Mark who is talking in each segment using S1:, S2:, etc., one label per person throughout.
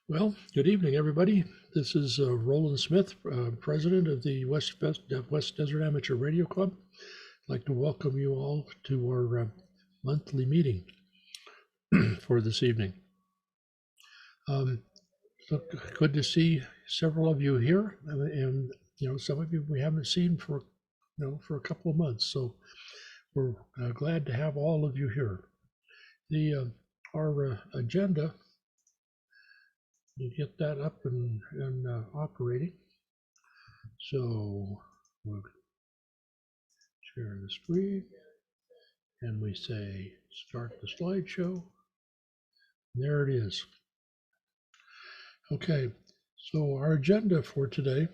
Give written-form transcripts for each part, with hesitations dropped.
S1: Well, good evening, everybody. This is Roland Smith, president of the West Desert Amateur Radio Club. I'd like to welcome you all to our monthly meeting for this evening. So good to see several of you here, and some of you we haven't seen for a couple of months. So we're glad to have all of you here. Our agenda. You get that up and operating. So we'll share the screen and we say start the slideshow. There it is. Okay, so our agenda for today,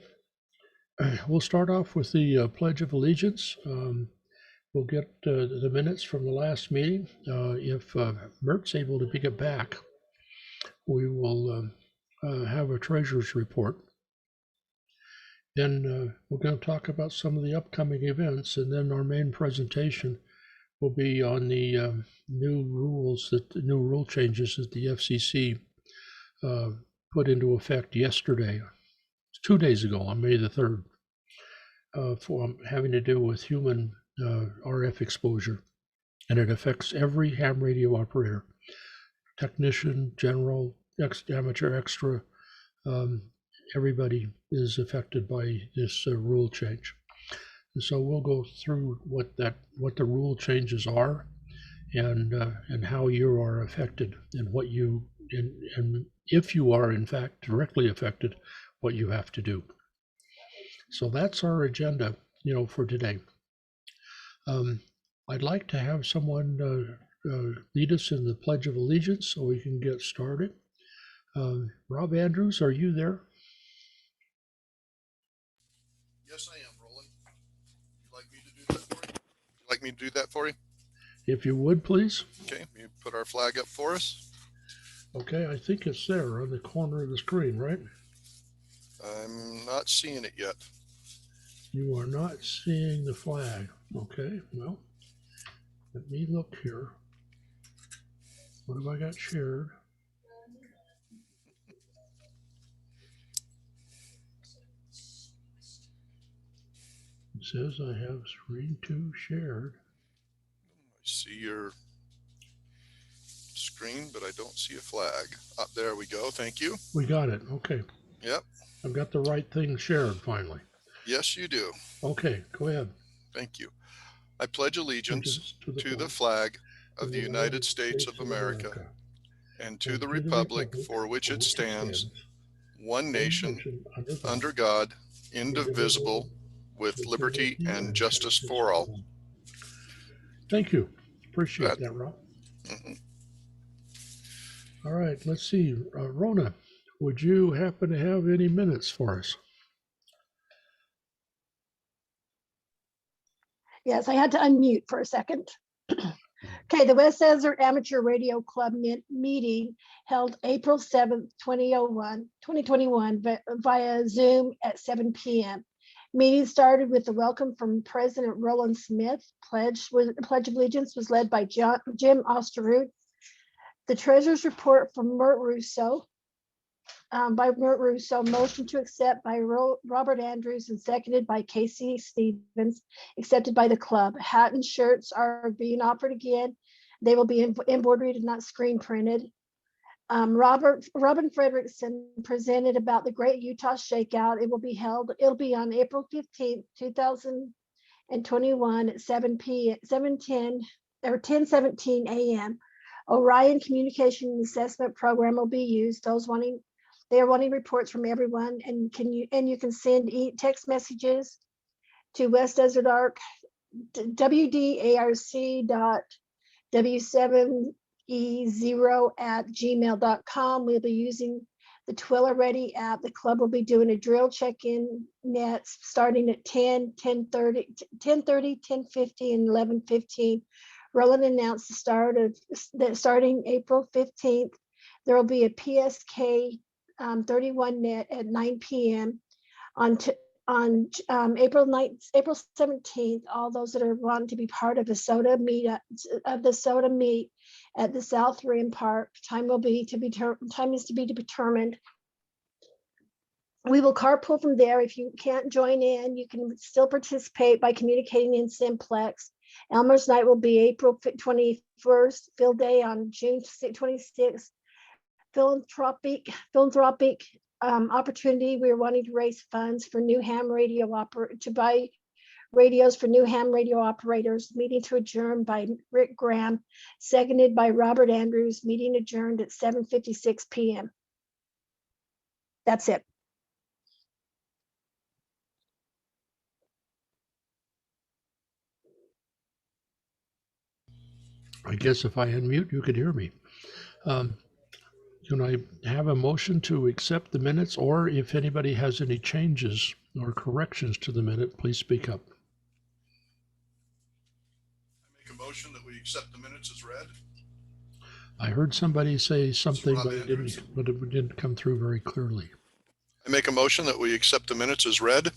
S1: we'll start off with the Pledge of Allegiance. We'll get the minutes from the last meeting. If Mert's able to pick it back, we will have a treasurer's report. Then we're going to talk about some of the upcoming events, and then our main presentation will be on the new rule changes that the FCC put into effect yesterday, 2 days ago on May the 3rd, for having to do with human RF exposure. And it affects every ham radio operator, technician, general, amateur, extra. Everybody is affected by this rule change. And so we'll go through what the rule changes are, and how you are affected, and what you and if you are in fact directly affected, what you have to do. So that's our agenda, for today. I'd like to have someone lead us in the Pledge of Allegiance so we can get started. Rob Andrews, are you there?
S2: Yes, I am, Roland. Would you like me to do that for you? Would you like me to do that for you?
S1: If you would, please.
S2: Okay, you put our flag up for us.
S1: Okay, I think it's there on the corner of the screen, right?
S2: I'm not seeing it yet.
S1: You are not seeing the flag. Okay, well, let me look here. What have I got shared? It says I have screen 2 shared.
S2: I see your screen, but I don't see a flag. There we go. Thank you.
S1: We got it. Okay.
S2: Yep.
S1: I've got the right thing shared finally.
S2: Yes, you do.
S1: Okay, go ahead.
S2: Thank you. I pledge allegiance to the flag of the United States of America and to the republic for which it stands, one nation, under God, indivisible, with liberty and justice for all.
S1: Thank you. Appreciate that, Rob.
S2: Mm-hmm.
S1: All right, let's see. Rona, would you happen to have any minutes for us?
S3: Yes, I had to unmute for a second. Okay, the West Desert Amateur Radio Club meeting held April 7th, 2021 via Zoom at 7 p.m. Meeting started with the welcome from President Roland Smith. Pledge of Allegiance was led by Jim Osterud. The Treasurer's Report from Mert Russo, motion to accept by Robert Andrews and seconded by Casey Stevens, accepted by the club. Hat and shirts are being offered again. They will be embroidered and not screen printed. Robin Frederickson presented about the Great Utah Shakeout. It'll be on April 15th, 2021 at 10:17 a.m. Orion Communication and Assessment Program will be used. They are wanting reports from everyone, and you can send text messages to West Desert Arc, wdarc.w7e0@gmail.com. We'll be using the Twilla Ready app. The club will be doing a drill check-in nets starting at 10, 10:30, 10:50, and 11:15. Roland announced starting April 15th, there will be a PSK 31 net at 9 p.m. on on April 17th, all those that are wanting to be part of the soda meet at the South Rim Park. Time is to be determined. We will carpool from there. If you can't join in, you can still participate by communicating in Simplex. Elmer's Night will be April 21st, Field Day on June 26th. Philanthropic opportunity. We're wanting to raise funds for new ham radio to buy radios for new ham radio operators. Meeting to adjourn by Rick Graham, seconded by Robert Andrews. Meeting adjourned at 7:56 p.m. That's it.
S1: I guess if I unmute, you could hear me. Can I have a motion to accept the minutes, or if anybody has any changes or corrections to the minute, please speak up.
S2: I make a motion that we accept the minutes as read.
S1: I heard somebody say something, but it didn't come through very clearly.
S2: I make a motion that we accept the minutes as read.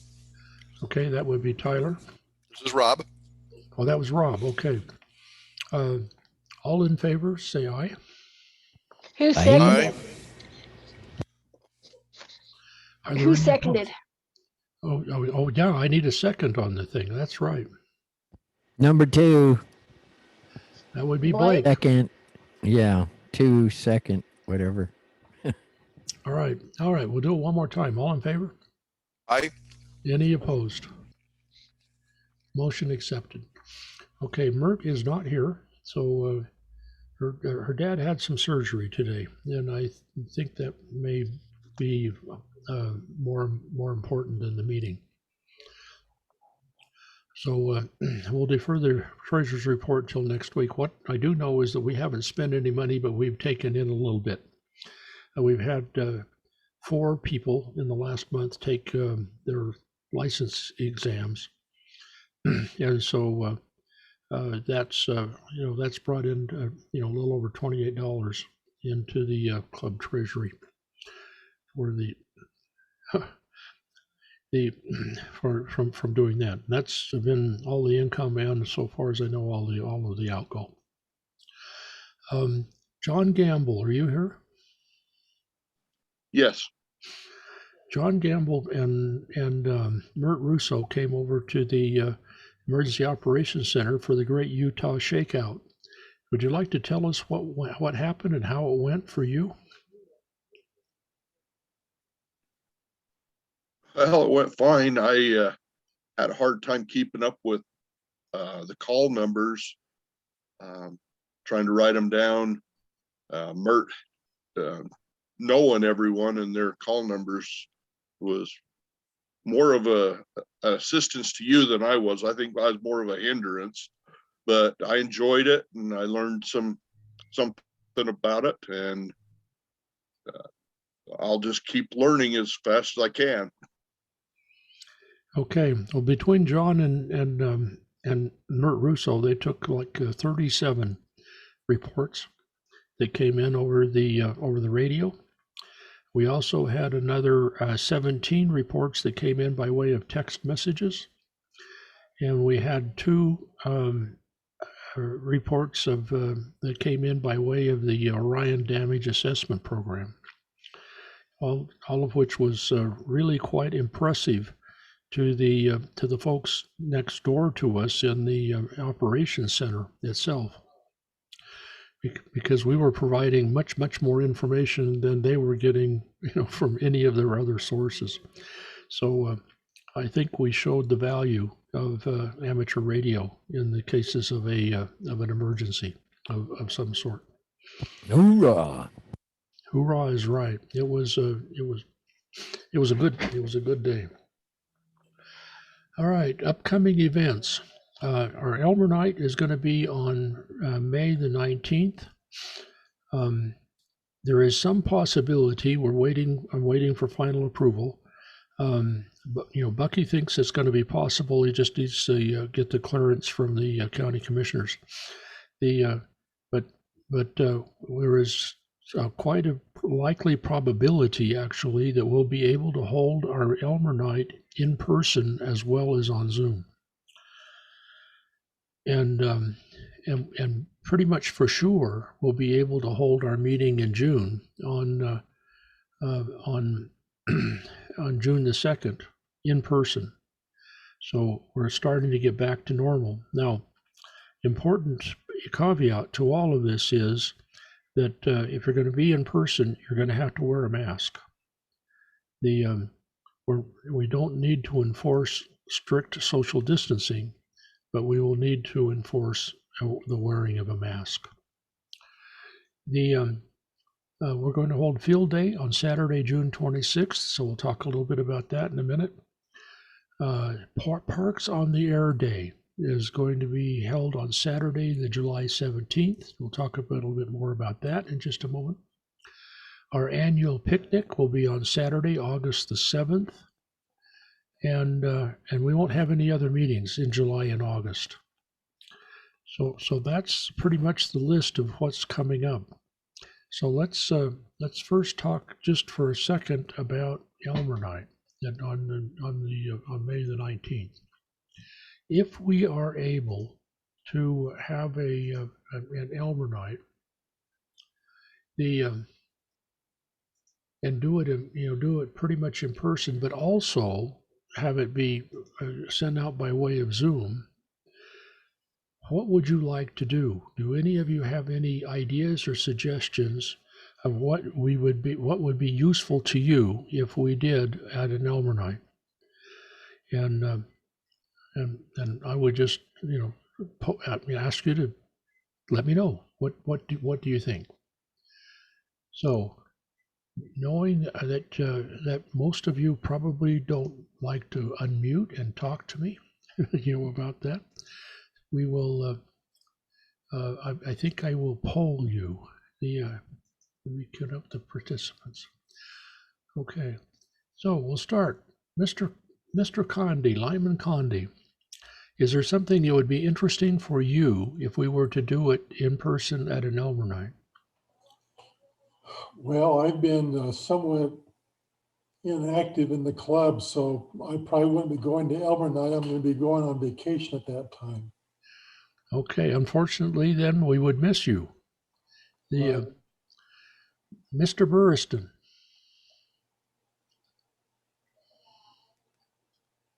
S1: Okay, that would be Tyler.
S2: This is Rob.
S1: Oh, that was Rob. Okay. All in favor, say aye.
S3: Who seconded? Who seconded?
S1: Oh, yeah, I need a second on the thing. That's right.
S4: Number 2.
S1: That would be Blake.
S4: Second. Yeah, 2 second, whatever.
S1: All right. We'll do it one more time. All in favor?
S2: Aye.
S1: Any opposed? Motion accepted. Okay, Mert is not here, so her dad had some surgery today, and I think that may be more important than the meeting. So we'll defer the treasurer's report till next week. What I do know is that we haven't spent any money, but we've taken in a little bit. We've had 4 people in the last month take their license exams, and so that's that's brought in a little over $28 into the club treasury for from doing that. And that's been all the income, and so far as I know, all of the outgo. John Gamble, are you here?
S5: Yes.
S1: John Gamble and Mert Russo came over to the Emergency Operations Center for the Great Utah Shakeout. Would you like to tell us what happened and how it went for you?
S5: Well, it went fine. I had a hard time keeping up with the call numbers, trying to write them down. Mert, knowing everyone and their call numbers was more of a assistance to you than I was. I think I was more of a hindrance, but I enjoyed it and I learned something about it, and I'll just keep learning as fast as I can.
S1: Okay. Well, between John and Mert Russo, they took like 37 reports that came in over the radio. We also had another 17 reports that came in by way of text messages, and we had 2 reports that came in by way of the Orion Damage Assessment Program. All of which was really quite impressive to the folks next door to us in the operations center itself, because we were providing much more information than they were getting, from any of their other sources. So I think we showed the value of amateur radio in the cases of an emergency of some sort.
S4: Hoorah!
S1: Hoorah is right. It was a good day. All right, upcoming events. Our Elmer Night is going to be on May the 19th. There is some possibility. I'm waiting for final approval. But Bucky thinks it's going to be possible. He just needs to get the clearance from the county commissioners. But there is quite a likely probability, actually, that we'll be able to hold our Elmer Night in person as well as on Zoom. And pretty much for sure, we'll be able to hold our meeting in June on on June the 2nd in person. So we're starting to get back to normal. Now, important caveat to all of this is that if you're going to be in person, you're going to have to wear a mask. We don't need to enforce strict social distancing, but we will need to enforce the wearing of a mask. We're going to hold Field Day on Saturday, June 26th, so we'll talk a little bit about that in a minute. Parks on the Air Day is going to be held on Saturday, the July 17th. We'll talk a little bit more about that in just a moment. Our annual picnic will be on Saturday, August the 7th. And we won't have any other meetings in July and August. So that's pretty much the list of what's coming up. So let's first talk just for a second about Elmer Night on May the 19th. If we are able to have an Elmer Night, and do it pretty much in person, but also have it be sent out by way of Zoom, what would you like to do? Do any of you have any ideas or suggestions of what would be useful to you if we did at an Elmer Night? And I would just ask you to let me know what do you think. So, knowing that most of you probably don't like to unmute and talk to me, about that, we will. I think I will poll you. Let me get up the participants. Okay, so we'll start. Mr. Condi, Lyman Condi, is there something that would be interesting for you if we were to do it in person at an Elmer Night?
S6: Well, I've been somewhat inactive in the club, so I probably wouldn't be going to Elmer Night. I'm going to be going on vacation at that time.
S1: Okay, unfortunately, then we would miss you. Mr. Burriston.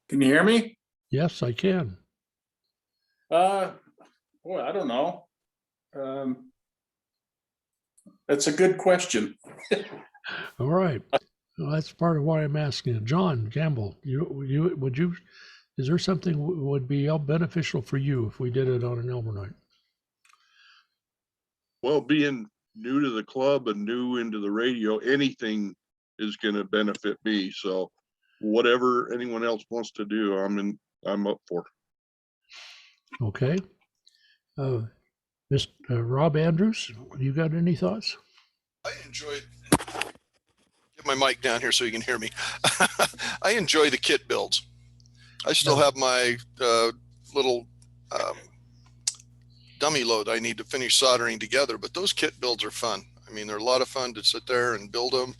S7: Can you hear me?
S1: Yes, I can.
S7: Boy, I don't know. That's a good question.
S1: All right. Well, that's part of why I'm asking. John Gamble, is there something would be beneficial for you if we did it on an Elmer Night?
S5: Well, being new to the club and new into the radio, anything is going to benefit me. So whatever anyone else wants to do, I'm up for.
S1: Okay. Mr. Rob Andrews, you got any thoughts?
S2: I enjoyed. Get my mic down here so you can hear me. I enjoy the kit builds. I still have my little dummy load I need to finish soldering together, but those kit builds are fun. I mean, they're a lot of fun to sit there and build them.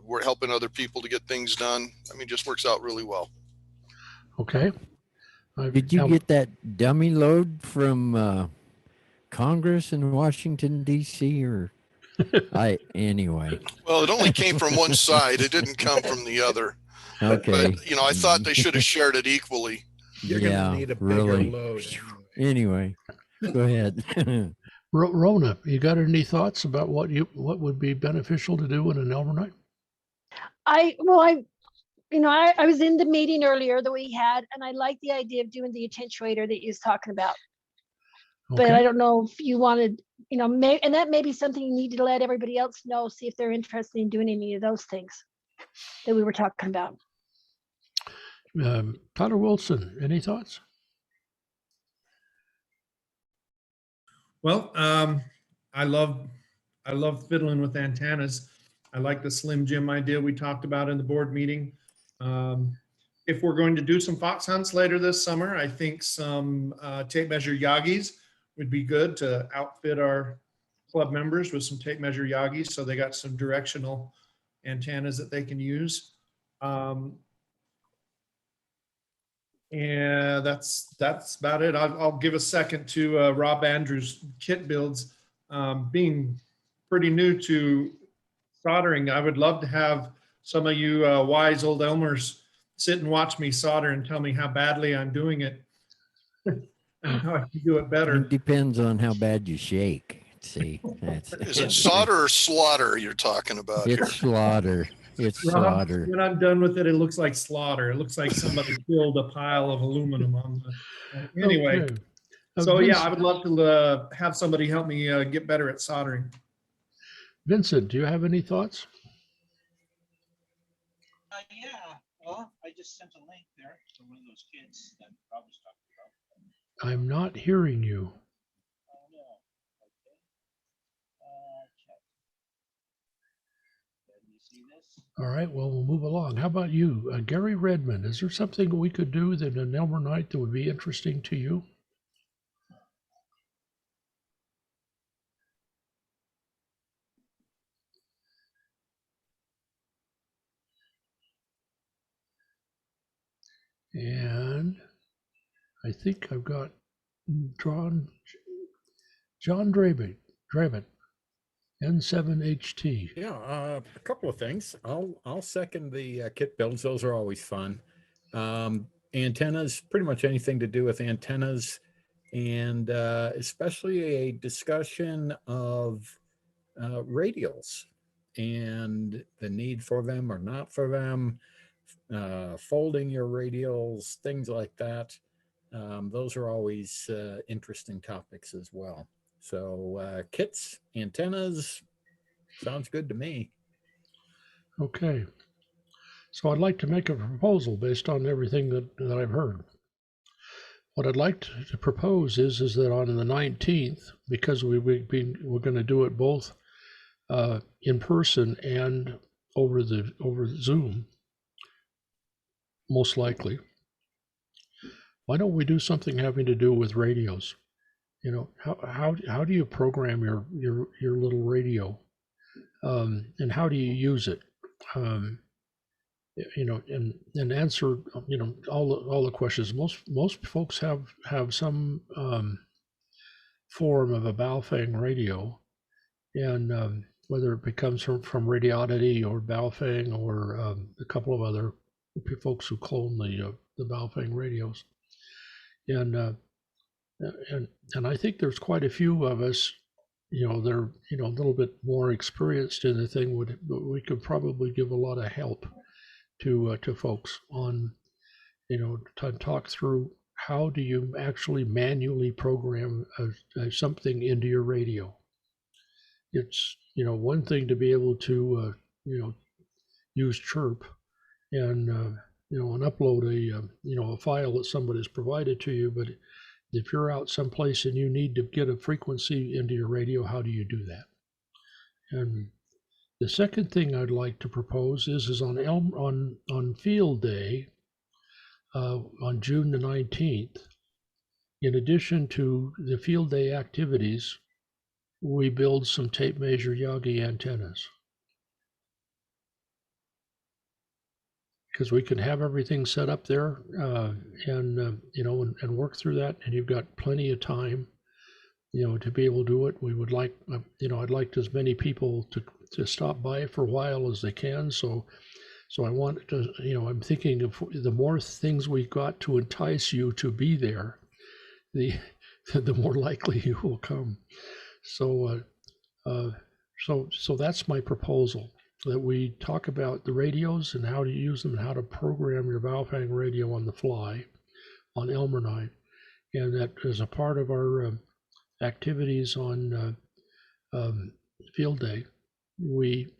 S2: We're helping other people to get things done. I mean, it just works out really well.
S1: Okay.
S4: Did you get that dummy load from Congress in Washington, D.C. or anyway?
S2: Well, it only came from one side. It didn't come from the other.
S4: Okay.
S2: But, I thought they should have shared it equally.
S8: You're going to need a bigger load.
S4: Anyway, go ahead.
S1: Rona, you got any thoughts about what would be beneficial to do in an Elmer Night?
S3: I was in the meeting earlier that we had, and I like the idea of doing the attenuator that you was talking about.
S1: Okay.
S3: But I don't know if you wanted, and that may be something you need to let everybody else know, see if they're interested in doing any of those things that we were talking about.
S1: Tyler Wilson, any thoughts?
S8: Well, I love fiddling with antennas. I like the Slim Jim idea we talked about in the board meeting. If we're going to do some fox hunts later this summer, I think some tape measure Yagis would be good to outfit our club members with some tape measure Yagis, so they got some directional antennas that they can use. And that's about it. I'll give a second to Rob Andrews' kit builds. Being pretty new to soldering, I would love to have some of you wise old Elmers sit and watch me solder and tell me how badly I'm doing it and how I can do it better.
S4: It depends on how bad you shake. See,
S2: Is it solder or slaughter you're talking about here?
S4: It's slaughter. It's
S8: Rob,
S4: slaughter.
S8: when I'm done with it, it looks like slaughter. It looks like somebody killed a pile of aluminum on the. Anyway,
S1: Okay.
S8: so yeah,
S1: Vincent-
S8: I would love to have somebody help me get better at soldering.
S1: Vincent, do you have any thoughts?
S9: Yeah, well, I just sent a link there to one of those kids that Rob was talking about.
S1: I'm not hearing you.
S9: Oh, no. Okay. Check. Can you see this?
S1: All right, well, we'll move along. How about you, Gary Redmond? Is there something we could do that an Elmer night that would be interesting to you? And I think I've got John Draven, N7HT.
S10: Yeah, a couple of things. I'll second the kit builds. Those are always fun. Antennas, pretty much anything to do with antennas, and especially a discussion of radials and the need for them or not for them, folding your radials, things like that. Those are always interesting topics as well. So kits, antennas, sounds good to me.
S1: Okay. So I'd like to make a proposal based on everything that I've heard. What I'd like to propose is that on the 19th, because we're going to do it both in person and over Zoom, most likely. Why don't we do something having to do with radios? You know, how do you program your little radio, and how do you use it? You know, and answer, you know, all the questions. Most folks have some form of a Baofeng radio, and whether it becomes from Radioddity or Baofeng or a couple of other folks who clone the Baofeng radios, and I think there's quite a few of us, you know, they're, you know, a little bit more experienced in the thing. We could probably give a lot of help to folks on, you know, to talk through how do you actually manually program something into your radio. It's, you know, one thing to be able to you know, use chirp and you know, and upload a file that somebody's provided to you, but if you're out someplace and you need to get a frequency into your radio, how do you do that? And the second thing I'd like to propose is on Field Day, on June the 19th, in addition to the Field Day activities, we build some tape measure Yagi antennas. Because we can have everything set up there and you know, and work through that, and you've got plenty of time, you know, to be able to do it. We would like, you know, I'd like as many people to stop by for a while as they can. So I want to, you know, I'm thinking of the more things we've got to entice you to be there, the more likely you will come. So so that's my proposal, that we talk about the radios and how to use them and how to program your Baofeng radio on the fly on Elmer night, and that as a part of our activities on Field Day, we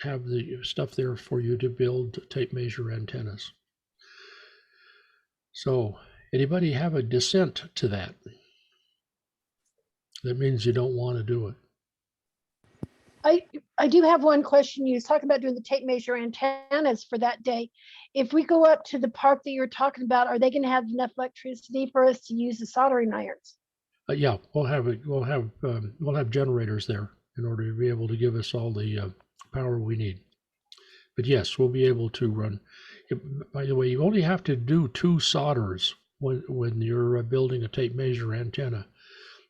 S1: have the stuff there for you to build tape measure antennas. So anybody have a dissent to that? That means you don't want to do it.
S3: I do have one question. You was talking about doing the tape measure antennas for that day. If we go up to the park that you're talking about, are they going to have enough electricity for us to use the soldering irons?
S1: Yeah, we'll have generators there in order to be able to give us all the power we need. But yes, we'll be able to run. By the way, you only have to do 2 solders when you're building a tape measure antenna.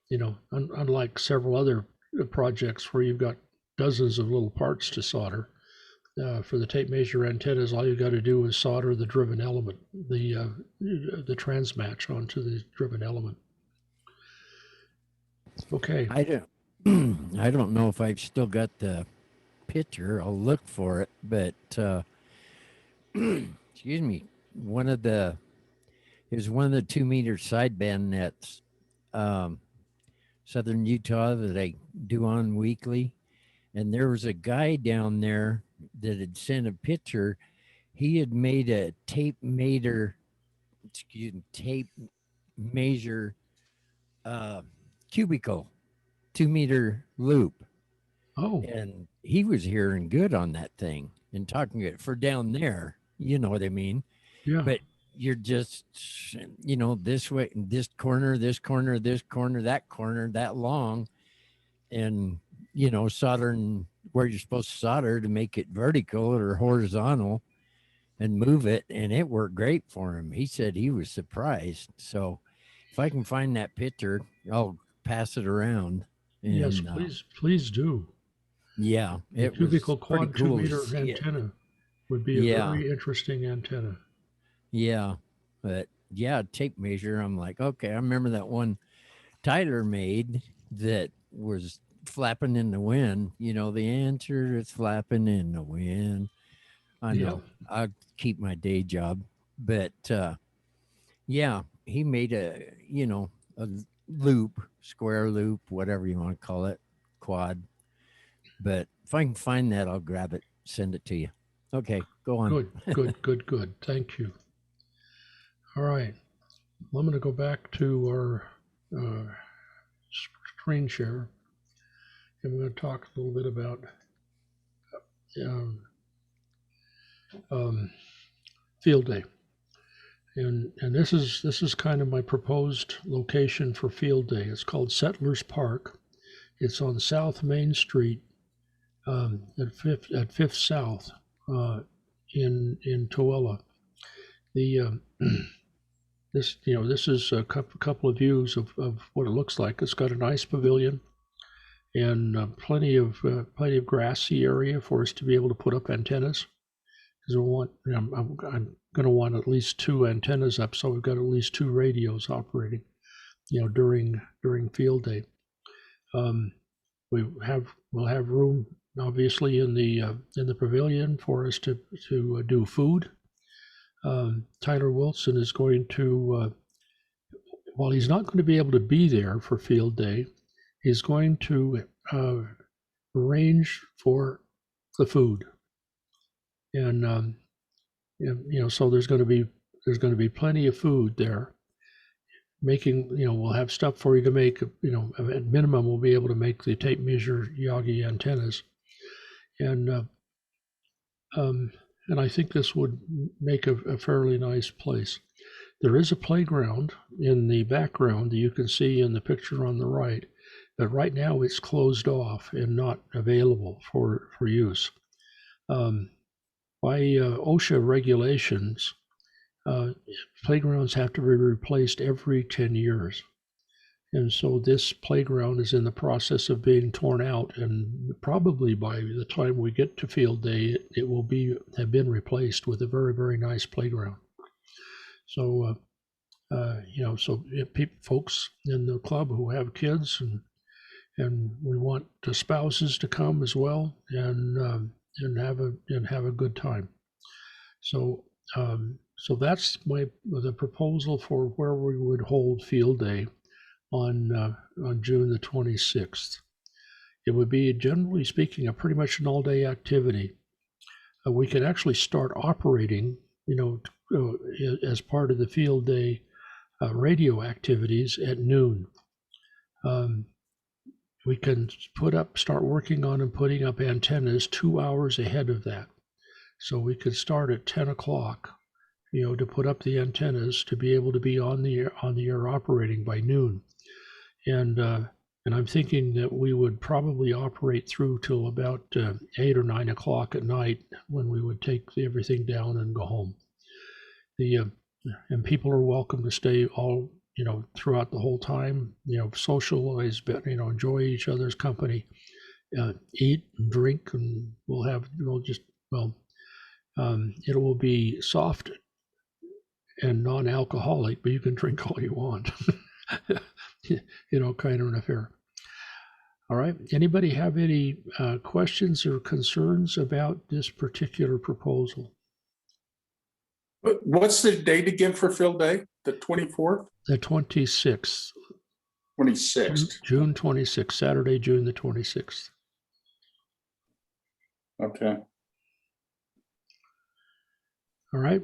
S1: You know, unlike several other projects where you've got dozens of little parts to solder. For the tape measure antennas, all you got to do is solder the driven element, the transmatch onto the driven element. Okay.
S4: I don't know if I've still got the picture. I'll look for it, but excuse me. It was one of the 2-meter sideband nets, Southern Utah, that I do on weekly. And there was a guy down there that had sent a picture. He had made a tape measure cubicle 2-meter loop.
S1: Oh,
S4: And he was hearing good on that thing and talking it for down there. You know what I mean?
S1: yeah.
S4: But you're just, this way, this corner, this corner, this corner, that long. And, soldering where you're supposed to solder to make it vertical or horizontal and move it. And it worked great for him. He said he was surprised. So if I can find that picture, I'll pass it around. And,
S1: Yes, please do.
S4: Yeah,
S1: A
S4: it
S1: cubical
S4: was pretty
S1: quad
S4: cool
S1: 2-meter antenna would be a very interesting antenna.
S4: Yeah, but yeah, tape measure. I'm like, okay, I remember that one Tyler made that was flapping in the wind. The answer is flapping in the wind. I know. I'll keep my day job, but yeah, he made a loop, square loop, whatever you want to call it, quad. But if I can find that, I'll grab it, send it to you. Okay, go on.
S1: Good. Thank you. All right. Well, I'm going to go back to our screen share, and we're going to talk a little bit about field day. And this is kind of my proposed location for field day. It's called Settlers Park. It's on South Main Street at Fifth South in Tooele. This is a couple of views of what it looks like. It's got a nice pavilion and plenty of grassy area for us to be able to put up antennas. Because I'm going to want at least 2 antennas up, so we've got at least 2 radios operating, during field day. We'll have room, obviously, in the pavilion for us to do food. Tyler Wilson is going to, while he's not going to be able to be there for field day, he's going to arrange for the food. And so there's going to be plenty of food there. We'll have stuff for you to make. At minimum, we'll be able to make the tape measure Yagi antennas, and I think this would make a fairly nice place. There is a playground in the background that you can see in the picture on the right, but right now it's closed off and not available for use. By OSHA regulations, playgrounds have to be replaced every 10 years. And so this playground is in the process of being torn out, and probably by the time we get to field day, it will have been replaced with a very, very nice playground. So, folks in the club who have kids, and we want the spouses to come as well, and have a good time. So that's the proposal for where we would hold field day on June the 26th. It would be, generally speaking, a pretty much an all-day activity. We could actually start operating, as part of the field day radio activities at noon. We can start working on and putting up antennas 2 hours ahead of that. So we could start at 10 o'clock, to put up the antennas to be able to be on the air operating by noon. And I'm thinking that we would probably operate through till about 8 or 9 o'clock at night, when we would take everything down and go home. And people are welcome to stay all, throughout the whole time, socialize, but, enjoy each other's company, eat and drink, and it will be soft and non-alcoholic, but you can drink all you want. Kind of an affair. All right. Anybody have any questions or concerns about this particular proposal?
S7: What's the date again for field day? The 24th?
S1: The 26th.
S7: 26th.
S1: June 26th, Saturday, June the 26th.
S7: Okay.
S1: All right.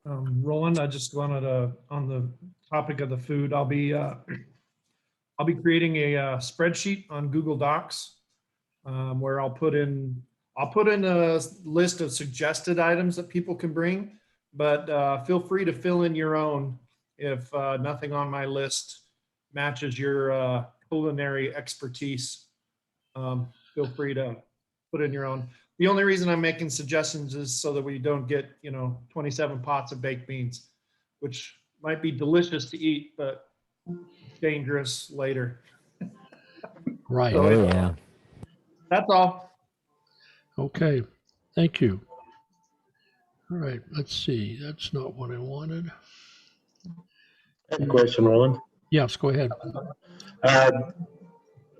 S8: Roland, I just wanted to, on the topic of the food, I'll be creating a spreadsheet on Google Docs, where I'll put in a list of suggested items that people can bring, but feel free to fill in your own if nothing on my list matches your culinary expertise. Feel free to put in your own. The only reason I'm making suggestions is so that we don't get, 27 pots of baked beans, which might be delicious to eat, but dangerous later.
S1: Right.
S4: Oh, yeah.
S8: That's all.
S1: Okay. Thank you. All right. Let's see. That's not what I wanted.
S11: I have a question, Roland.
S1: Yes, go ahead.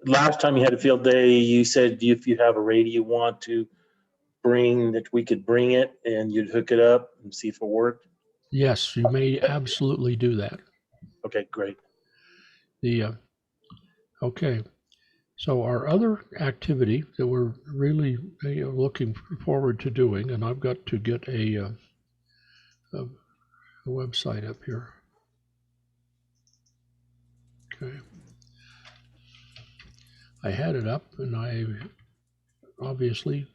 S11: Last time you had a field day, you said if you have a radio you want to bring, that we could bring it and you'd hook it up and see if it worked.
S1: Yes, you may absolutely do that.
S11: Okay, great.
S1: Okay. So our other activity that we're really looking forward to doing, and I've got to get a website up here. Okay. I had it up and I obviously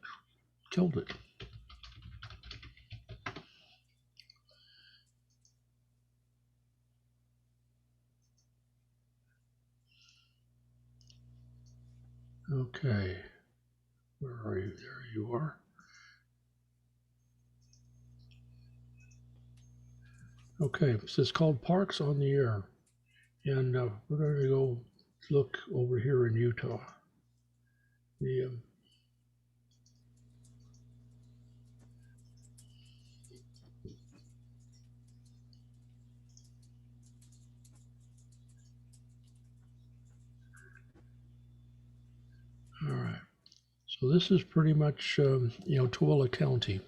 S1: killed it. Okay, where are you? There you are. Okay, so it's called Parks on the Air, and we're going to go look over here in Utah. All right, so this is pretty much Tooele County,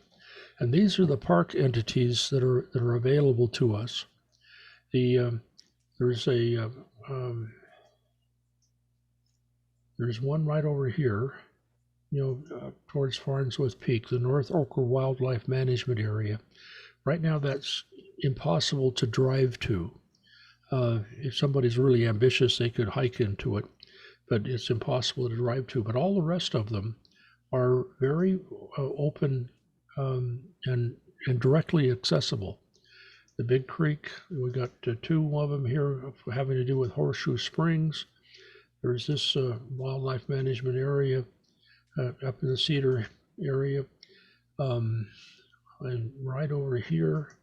S1: and these are the park entities that are available to us. There's one right over here, towards Farnsworth Peak, the North Ochre Wildlife Management Area. Right now, that's impossible to drive to. If somebody's really ambitious, they could hike into it, but it's impossible to drive to. But all the rest of them are very open and directly accessible. The Big Creek, we got two of them here having to do with Horseshoe Springs. There's this wildlife management area up in the Cedar area. And right over here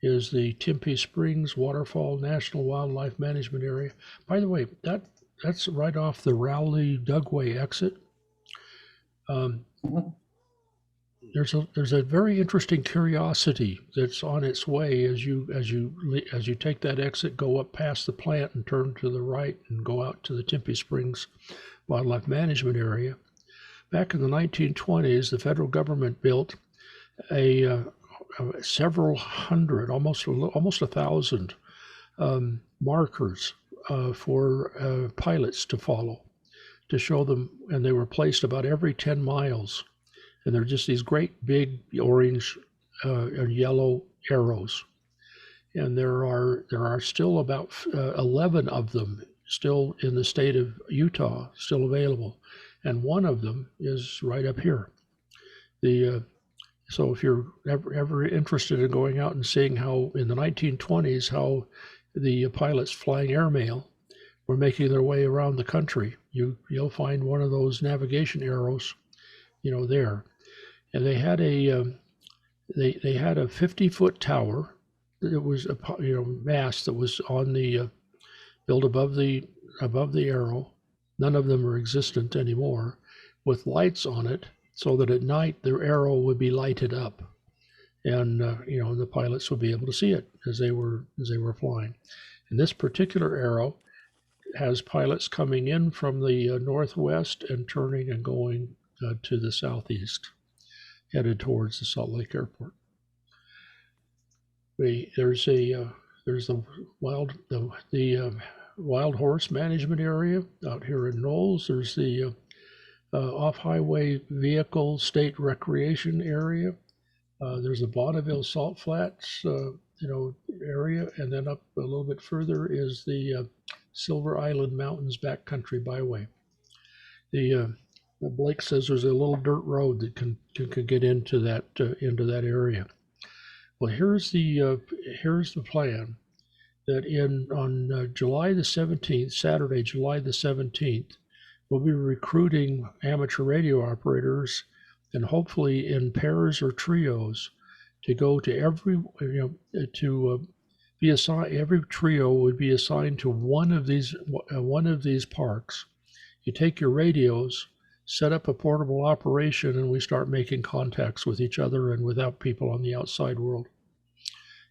S1: is the Tempe Springs Waterfall National Wildlife Management Area. By the way, that's right off the Rowley-Dugway exit. There's a very interesting curiosity that's on its way as you take that exit, go up past the plant and turn to the right and go out to the Tempe Springs Wildlife Management Area. Back in the 1920s, the federal government built several hundred, almost 1,000 markers for pilots to follow, to show them, and they were placed about every 10 miles. And they're just these great big orange and yellow arrows. And there are still about 11 of them still in the state of Utah, still available. And one of them is right up here. So if you're ever interested in going out and seeing how in the 1920s, how the pilots flying airmail were making their way around the country, you'll find one of those navigation arrows, there. And they had a they had a 50-foot tower that was a mast that was on the built above the arrow. None of them are existent anymore, with lights on it, so that at night their arrow would be lighted up, and the pilots would be able to see it as they were flying. And this particular arrow has pilots coming in from the northwest and turning and going to the southeast, headed towards the Salt Lake Airport. There's the wild horse management area out here in Knowles. There's the off-highway vehicle state recreation area. There's the Bonneville Salt Flats, area, and then up a little bit further is the Silver Island Mountains Backcountry Byway. Blake says there's a little dirt road that can get into that area. Well, here's the plan. That on July the 17th, Saturday, July the 17th, we'll be recruiting amateur radio operators, and hopefully in pairs or trios, to go to every be assigned. Every trio would be assigned to one of these parks. You take your radios, set up a portable operation, and we start making contacts with each other and without people on the outside world,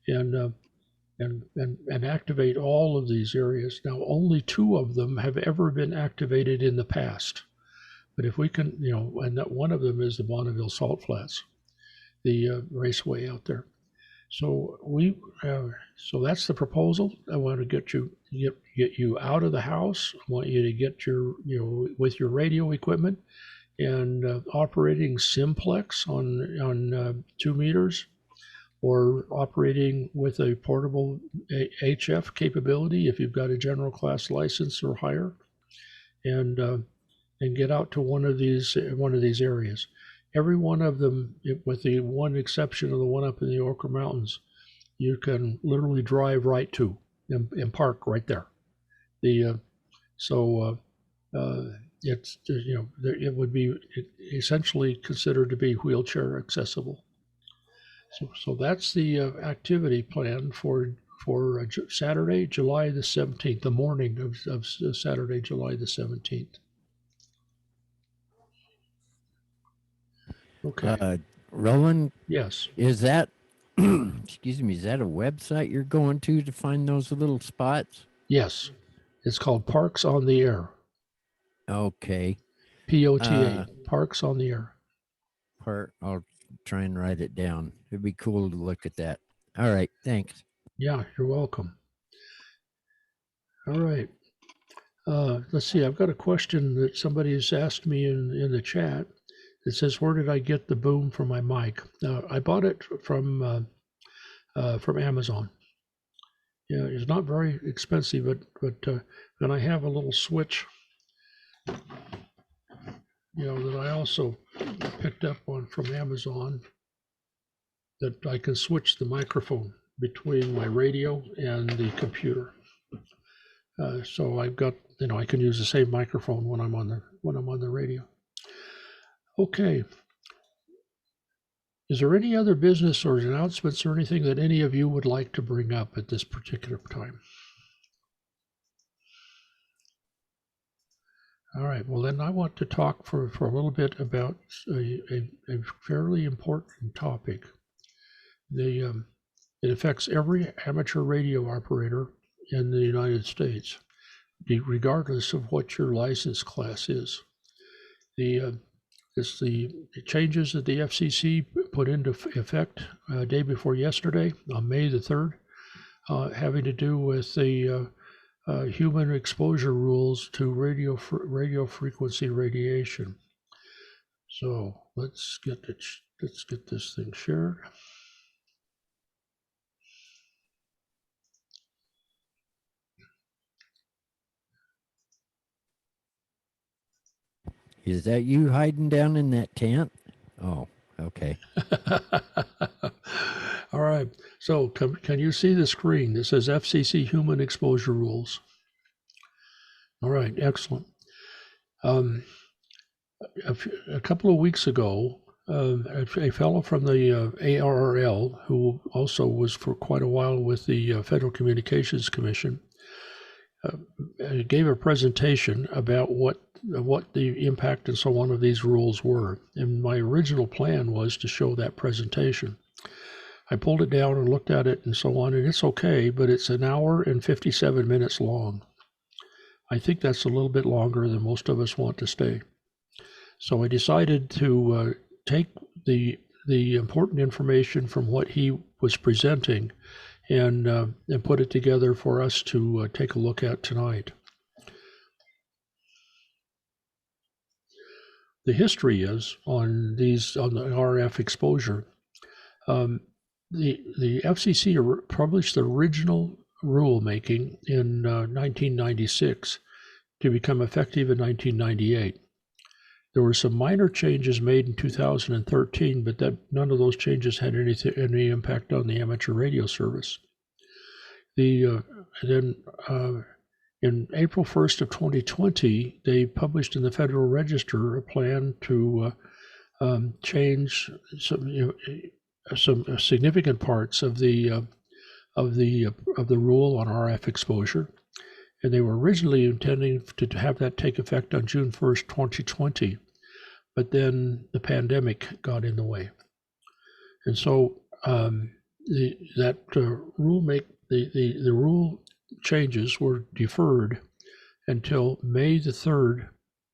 S1: and activate all of these areas. Now, only 2 of them have ever been activated in the past, but if we can, and that one of them is the Bonneville Salt Flats, the raceway out there. So so that's the proposal. I want to get you out of the house. I want you to get your, with your radio equipment and operating simplex on 2 meters, or operating with a portable HF capability if you've got a general class license or higher, and get out to one of these areas. Every one of them, with the one exception of the one up in the Ochre Mountains, you can literally drive right to and park right there. It would be essentially considered to be wheelchair accessible. So that's the activity plan for Saturday, July the 17th, the morning of Saturday, July the 17th. Okay.
S4: Roland?
S1: Yes.
S4: Is that, excuse me, is that a website you're going to find those little spots?
S1: Yes. It's called Parks on the Air.
S4: Okay.
S1: POTA, Parks on the Air.
S4: I'll try and write it down. It'd be cool to look at that. All right. Thanks.
S1: Yeah, you're welcome. All right. Let's see. I've got a question that somebody has asked me in the chat. It says, "Where did I get the boom for my mic?" I bought it from Amazon. Yeah, it's not very expensive, but then I have a little switch, that I also picked up from Amazon, that I can switch the microphone between my radio and the computer. So I've got, I can use the same microphone when I'm on the radio. Okay. Is there any other business or announcements or anything that any of you would like to bring up at this particular time? All right. Well, then I want to talk for a little bit about a fairly important topic. It affects every amateur radio operator in the United States, regardless of what your license class is. It's the changes that the FCC put into effect day before yesterday on May the 3rd, having to do with the human exposure rules to radio frequency radiation. So let's get this thing shared.
S4: Is that you hiding down in that tent? Oh, okay.
S1: All right. right. So can you see the screen? This says FCC Human Exposure Rules. All right, excellent. A couple of weeks ago, a fellow from the ARRL, who also was for quite a while with the Federal Communications Commission, gave a presentation about what the impact and so on of these rules were. And my original plan was to show that presentation. I pulled it down and looked at it and so on, and it's okay, but it's an hour and 57 minutes long. I think that's a little bit longer than most of us want to stay. So I decided to take the important information from what he was presenting and put it together for us to take a look at tonight. The history is on the RF exposure. The FCC published the original rulemaking in 1996 to become effective in 1998. There were some minor changes made in 2013, but none of those changes had any impact on the amateur radio service. In April 1st of 2020, they published in the Federal Register a plan to change some significant parts of the rule on RF exposure. And they were originally intending to have that take effect on June 1st, 2020, but then the pandemic got in the way. And so the rule changes were deferred until May the 3rd,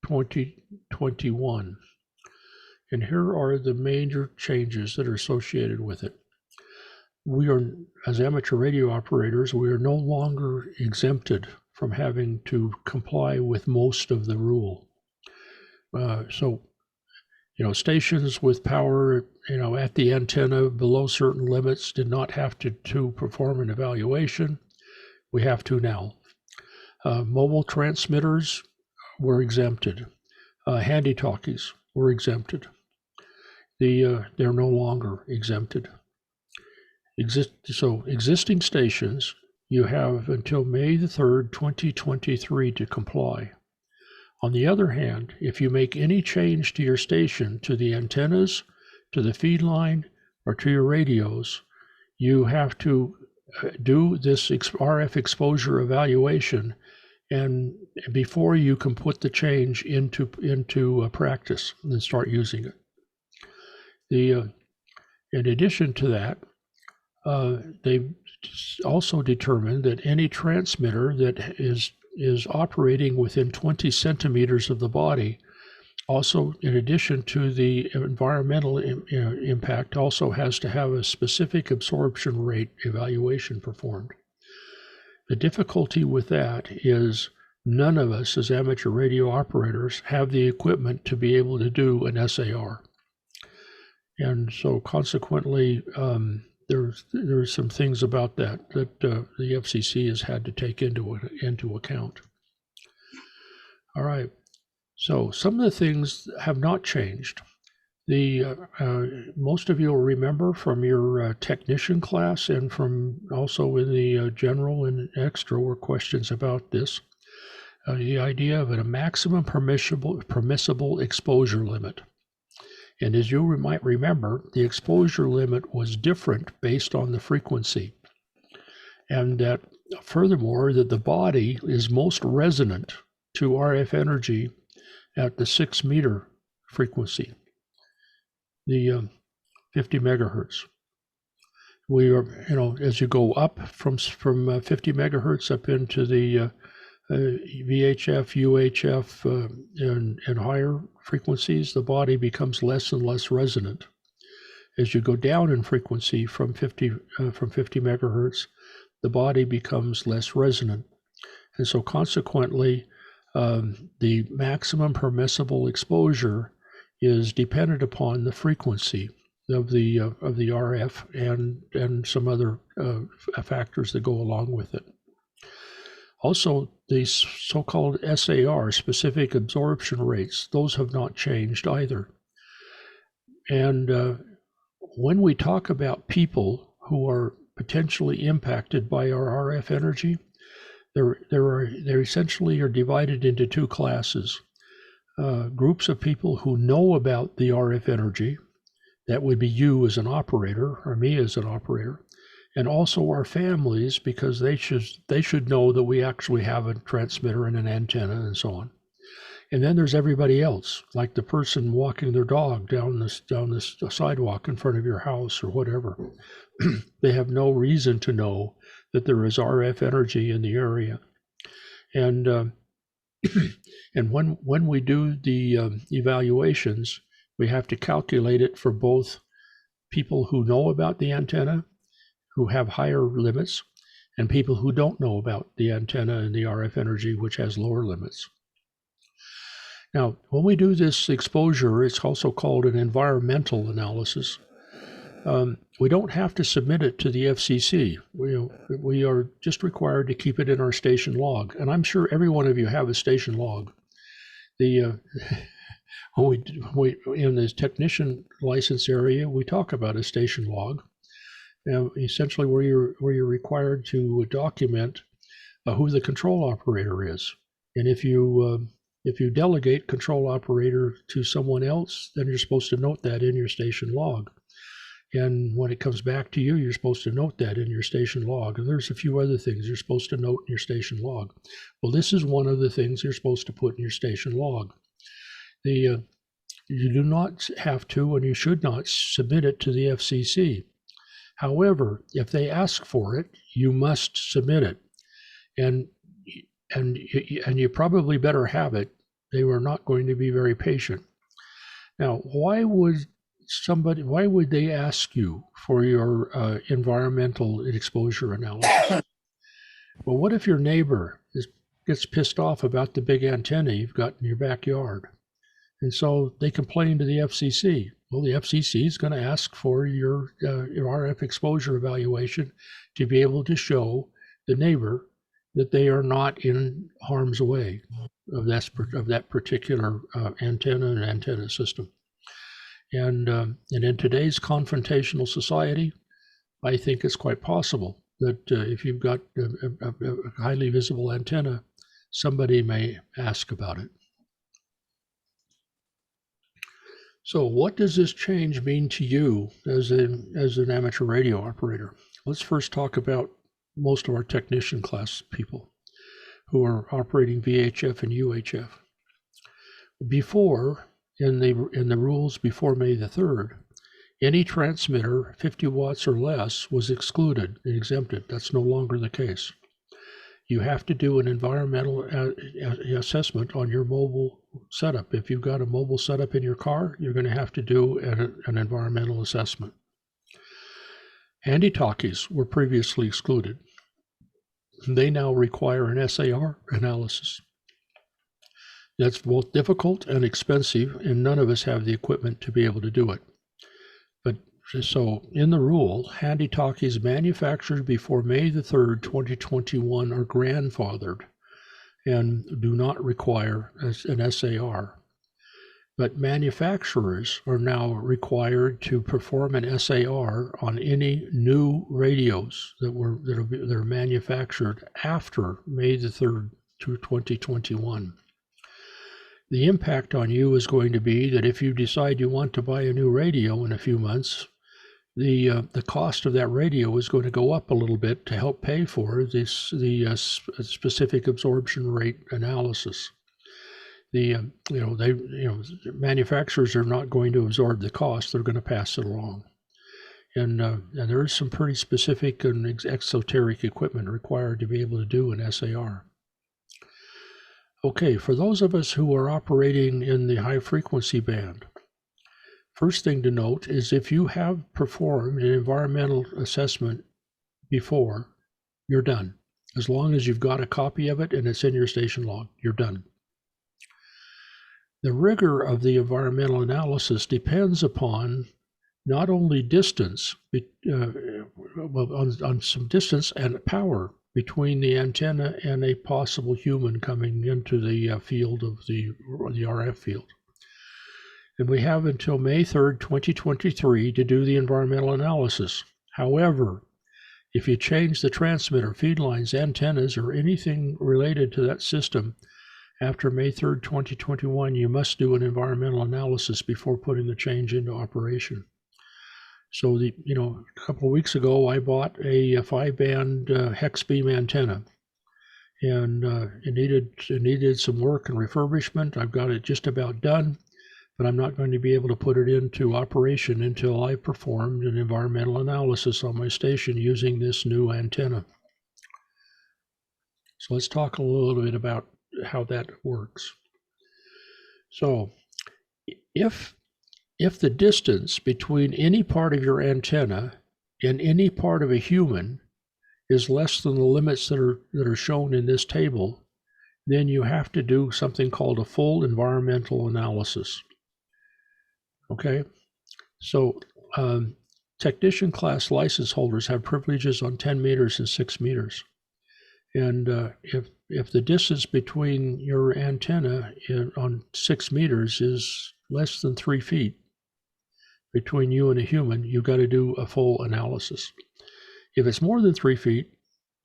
S1: 2021. And here are the major changes that are associated with it. We are, as amateur radio operators, we are no longer exempted from having to comply with most of the rule. Stations with power, at the antenna below certain limits did not have to perform an evaluation. We have to now. Mobile transmitters were exempted. Handy-talkies were exempted. They're no longer exempted. Existing stations, you have until May the 3rd, 2023 to comply. On the other hand, if you make any change to your station, to the antennas, to the feed line, or to your radios, you have to do this RF exposure evaluation, and before you can put the change into practice and start using it. In addition to that, they also determined that any transmitter that is operating within 20 centimeters of the body, also in addition to the environmental impact, also has to have a specific absorption rate evaluation performed. The difficulty with that is none of us as amateur radio operators have the equipment to be able to do an SAR. And so consequently, there's some things about that the FCC has had to take into account. All right, so some of the things have not changed. Most of you will remember from your technician class and from also in the general and extra were questions about this. The idea of a maximum permissible exposure limit. And as you might remember, the exposure limit was different based on the frequency. And that furthermore, that the body is most resonant to RF energy at the 6 meter frequency, the 50 megahertz. We are, as you go up from 50 megahertz up into the VHF, UHF, and higher frequencies, the body becomes less and less resonant. As you go down in frequency from 50 megahertz, the body becomes less resonant, and so consequently, the maximum permissible exposure is dependent upon the frequency of the RF and some other factors that go along with it. Also, these so-called SAR, specific absorption rates, those have not changed either. And when we talk about people who are potentially impacted by our RF energy, they essentially are divided into two classes. Groups of people who know about the RF energy, that would be you as an operator or me as an operator, and also our families, because they should know that we actually have a transmitter and an antenna and so on. And then there's everybody else, like the person walking their dog down this sidewalk in front of your house or whatever. They have no reason to know that there is RF energy in the area. And and when we do the evaluations, we have to calculate it for both people who know about the antenna, who have higher limits, and people who don't know about the antenna and the RF energy, which has lower limits. Now, when we do this exposure, it's also called an environmental analysis. We don't have to submit it to the FCC. We are just required to keep it in our station log. And I'm sure every one of you have a station log. In this technician license area, we talk about a station log, essentially where you're required to document who the control operator is. And if you delegate control operator to someone else, then you're supposed to note that in your station log. And when it comes back to you, you're supposed to note that in your station log. And there's a few other things you're supposed to note in your station log. Well, this is one of the things you're supposed to put in your station log. You do not have to, and you should not submit it to the FCC. However, if they ask for it, you must submit it. And you probably better have it. They were not going to be very patient. Now, why would they ask you for your environmental exposure analysis? Well, what if your neighbor gets pissed off about the big antenna you've got in your backyard? And so they complain to the FCC. Well, the FCC is going to ask for your RF exposure evaluation to be able to show the neighbor that they are not in harm's way of that particular antenna and antenna system. And in today's confrontational society, I think it's quite possible that if you've got a highly visible antenna, somebody may ask about it. So what does this change mean to you as an amateur radio operator? Let's first talk about most of our technician class people who are operating VHF and UHF. Before, in the rules before May the 3rd, any transmitter 50 watts or less was excluded and exempted. That's no longer the case. You have to do an environmental assessment on your mobile setup. If you've got a mobile setup in your car, you're going to have to do an environmental assessment. Handy-talkies were previously excluded. They now require an SAR analysis. That's both difficult and expensive, and none of us have the equipment to be able to do it. But so in the rule, handy-talkies manufactured before May the 3rd, 2021 are grandfathered and do not require an SAR. But manufacturers are now required to perform an SAR on any new radios that are manufactured after May the 3rd, 2021. The impact on you is going to be that if you decide you want to buy a new radio in a few months, the cost of that radio is going to go up a little bit to help pay for the specific absorption rate analysis. Manufacturers are not going to absorb the cost; they're going to pass it along. And there is some pretty specific and exoteric equipment required to be able to do an SAR. Okay, for those of us who are operating in the high frequency band, first thing to note is if you have performed an environmental assessment before, you're done. As long as you've got a copy of it and it's in your station log, you're done. The rigor of the environmental analysis depends upon not only distance, on some distance and power between the antenna and a possible human coming into the field of the RF field. And we have until May 3rd, 2023 to do the environmental analysis. However, if you change the transmitter, feed lines, antennas, or anything related to that system after May 3rd, 2021, you must do an environmental analysis before putting the change into operation. So a couple of weeks ago, I bought a 5-band hex beam antenna, and it needed some work and refurbishment. I've got it just about done, but I'm not going to be able to put it into operation until I performed an environmental analysis on my station using this new antenna. So let's talk a little bit about how that works. So if the distance between any part of your antenna and any part of a human is less than the limits that are shown in this table, then you have to do something called a full environmental analysis. Okay, so technician class license holders have privileges on 10 meters and 6 meters. And if the distance between your antenna on 6 meters is less than 3 feet between you and a human, you've got to do a full analysis. If it's more than 3 feet,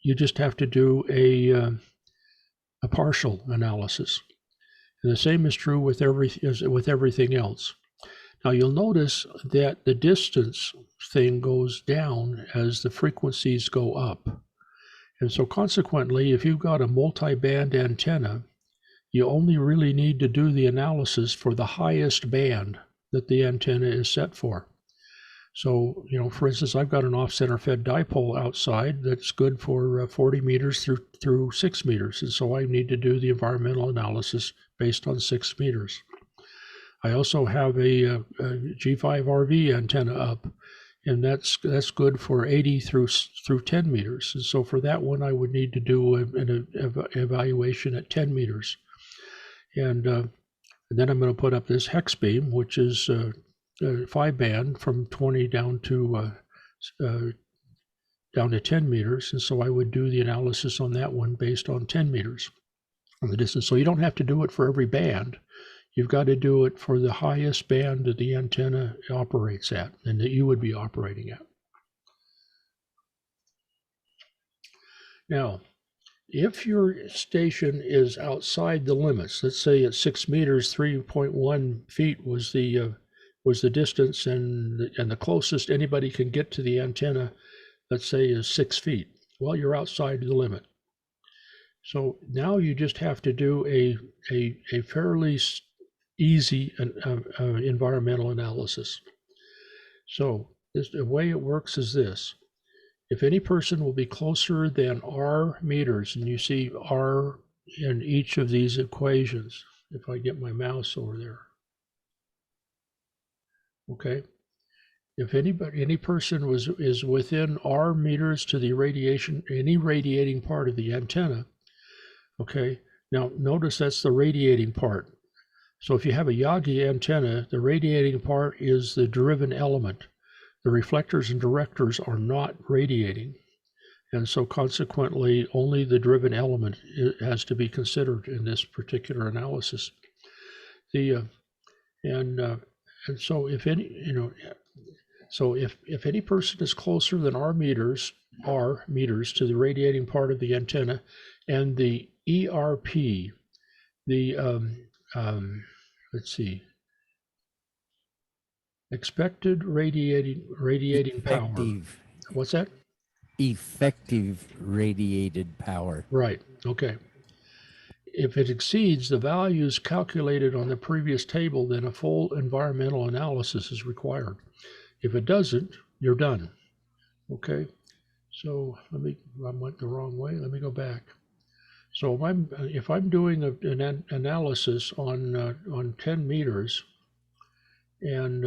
S1: you just have to do a partial analysis. And the same is true with everything else. Now you'll notice that the distance thing goes down as the frequencies go up. And so consequently, if you've got a multi-band antenna, you only really need to do the analysis for the highest band that the antenna is set for. So, for instance, I've got an off-center fed dipole outside that's good for 40 meters through 6 meters. And so I need to do the environmental analysis based on 6 meters. I also have a G5RV antenna up, and that's good for 80 through 10 meters. And so for that one, I would need to do an evaluation at 10 meters. And then I'm going to put up this hex beam, which is 5-band from 20 down to 10 meters. And so I would do the analysis on that one based on 10 meters on the distance. So you don't have to do it for every band. You've got to do it for the highest band that the antenna operates at and that you would be operating at. Now, if your station is outside the limits, let's say at 6 meters, 3.1 feet was the distance, and the closest anybody can get to the antenna, let's say, is 6 feet. Well, you're outside the limit. So now you just have to do a fairly easy environmental analysis. So the way it works is this. If any person will be closer than R meters, and you see R in each of these equations, if I get my mouse over there. Okay. If any person is within R meters to the any radiating part of the antenna, okay, now notice that's the radiating part. So if you have a Yagi antenna, the radiating part is the driven element. The reflectors and directors are not radiating. And so consequently, only the driven element has to be considered in this particular analysis. And so if any person is closer than R meters to the radiating part of the antenna, and the ERP, let's see, expected radiating power. What's that?
S4: Effective radiated power.
S1: Right. Okay. If it exceeds the values calculated on the previous table, then a full environmental analysis is required. If it doesn't, you're done. Okay. So I went the wrong way. Let me go back. So if I'm doing an analysis on 10 meters, and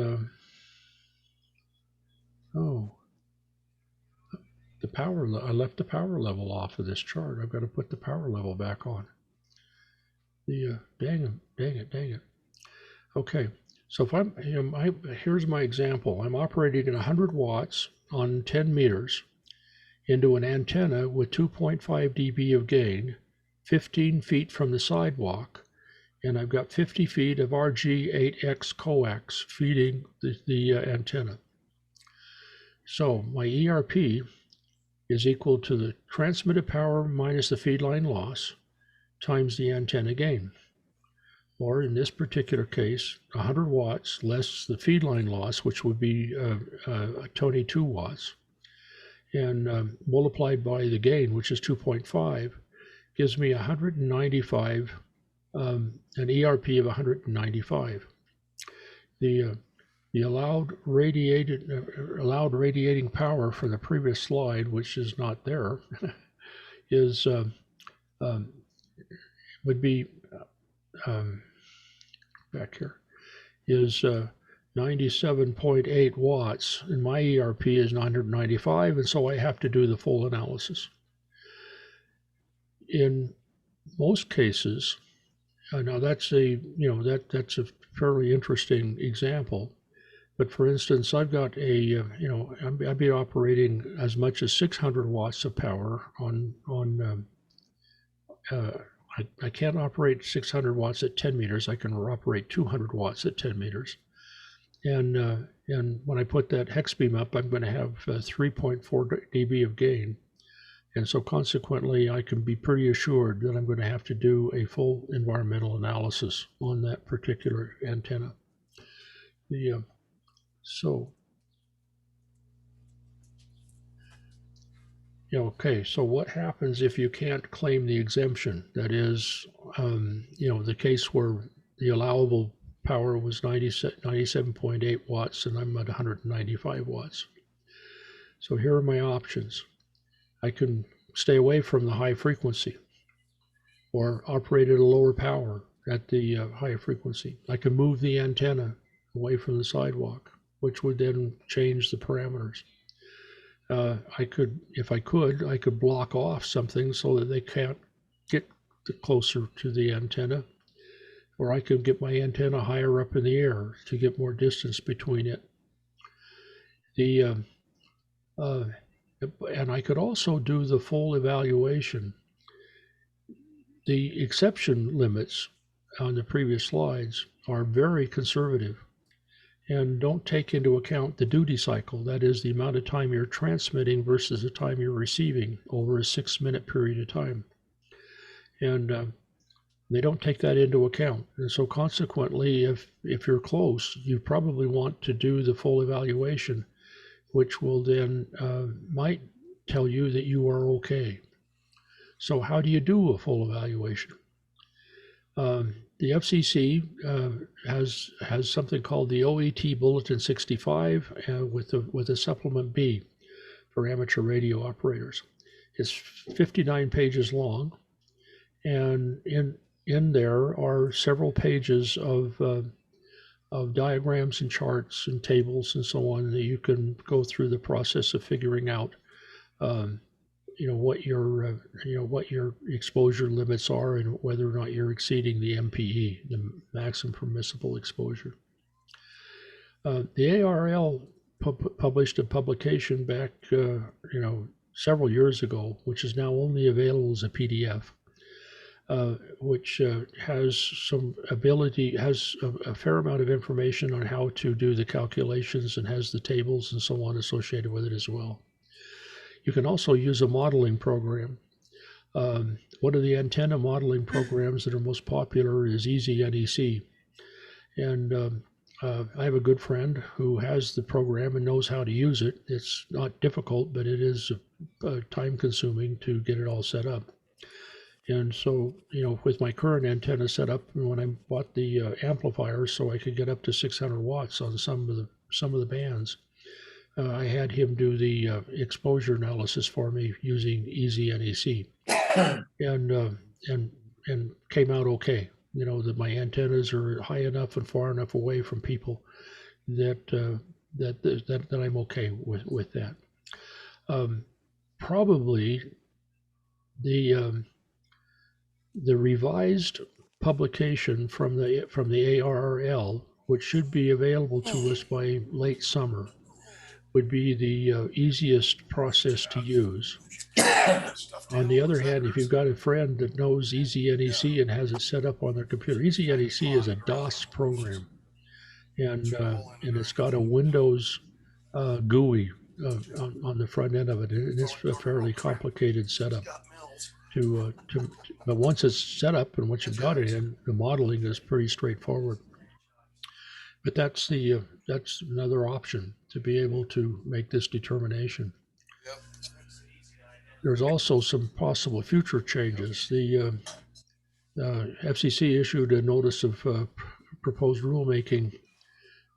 S1: I left the power level off of this chart. I've got to put the power level back on. Dang it. Okay, so if here's my example. I'm operating at 100 watts on 10 meters into an antenna with 2.5 dB of gain, 15 feet from the sidewalk, and I've got 50 feet of RG8X coax feeding the antenna. So my ERP is equal to the transmitted power minus the feed line loss times the antenna gain. Or in this particular case, 100 watts less the feed line loss, which would be 22 watts, and multiplied by the gain, which is 2.5, gives me 195, an ERP of 195. The allowed radiating power for the previous slide, which is not there, is would be back here, is 97.8 watts, and my ERP is 995, and so I have to do the full analysis. In most cases, now that's a that's a fairly interesting example. But for instance, I've got a I'd be operating as much as 600 watts of power on I can't operate 600 watts at 10 meters. I can operate 200 watts at 10 meters. And when I put that hex beam up, I'm going to have 3.4 dB of gain. And so consequently, I can be pretty assured that I'm going to have to do a full environmental analysis on that particular antenna. Okay, so what happens if you can't claim the exemption? That is, the case where the allowable power was 97.8 watts and I'm at 195 watts. So here are my options. I can stay away from the high frequency or operate at a lower power at the higher frequency. I can move the antenna away from the sidewalk, which would then change the parameters. I could block off something so that they can't get closer to the antenna, or I could get my antenna higher up in the air to get more distance between it. And I could also do the full evaluation. The exception limits on the previous slides are very conservative and don't take into account the duty cycle, that is the amount of time you're transmitting versus the time you're receiving over a 6-minute period of time. And they don't take that into account. And so consequently, if you're close, you probably want to do the full evaluation, which will then might tell you that you are okay. So how do you do a full evaluation? The FCC has something called the OET Bulletin 65 with a supplement B for amateur radio operators. It's 59 pages long, and in there are several pages of diagrams and charts and tables and so on that you can go through the process of figuring out what your exposure limits are and whether or not you're exceeding the MPE, the maximum permissible exposure. The ARL published a publication back several years ago, which is now only available as a PDF, which has a fair amount of information on how to do the calculations and has the tables and so on associated with it as well. You can also use a modeling program. One of the antenna modeling programs that are most popular is Easy NEC. And I have a good friend who has the program and knows how to use it. It's not difficult, but it is time consuming to get it all set up. And so, with my current antenna set up, when I bought the amplifier so I could get up to 600 watts on some of the bands, I had him do the exposure analysis for me using Easy NEC, and came out okay. That my antennas are high enough and far enough away from people that I'm okay with that. Probably the revised publication from the ARRL, which should be available to us by late summer, would be the easiest process to use. On the other hand, if you've got a friend that knows Easy NEC and has it set up on their computer, Easy NEC is a DOS program, and it's got a Windows GUI on the front end of it. And it's a fairly complicated setup but once it's set up and once you've got it in, the modeling is pretty straightforward. But that's another option to be able to make this determination.
S2: Yep.
S1: There's also some possible future changes. The FCC issued a notice of proposed rulemaking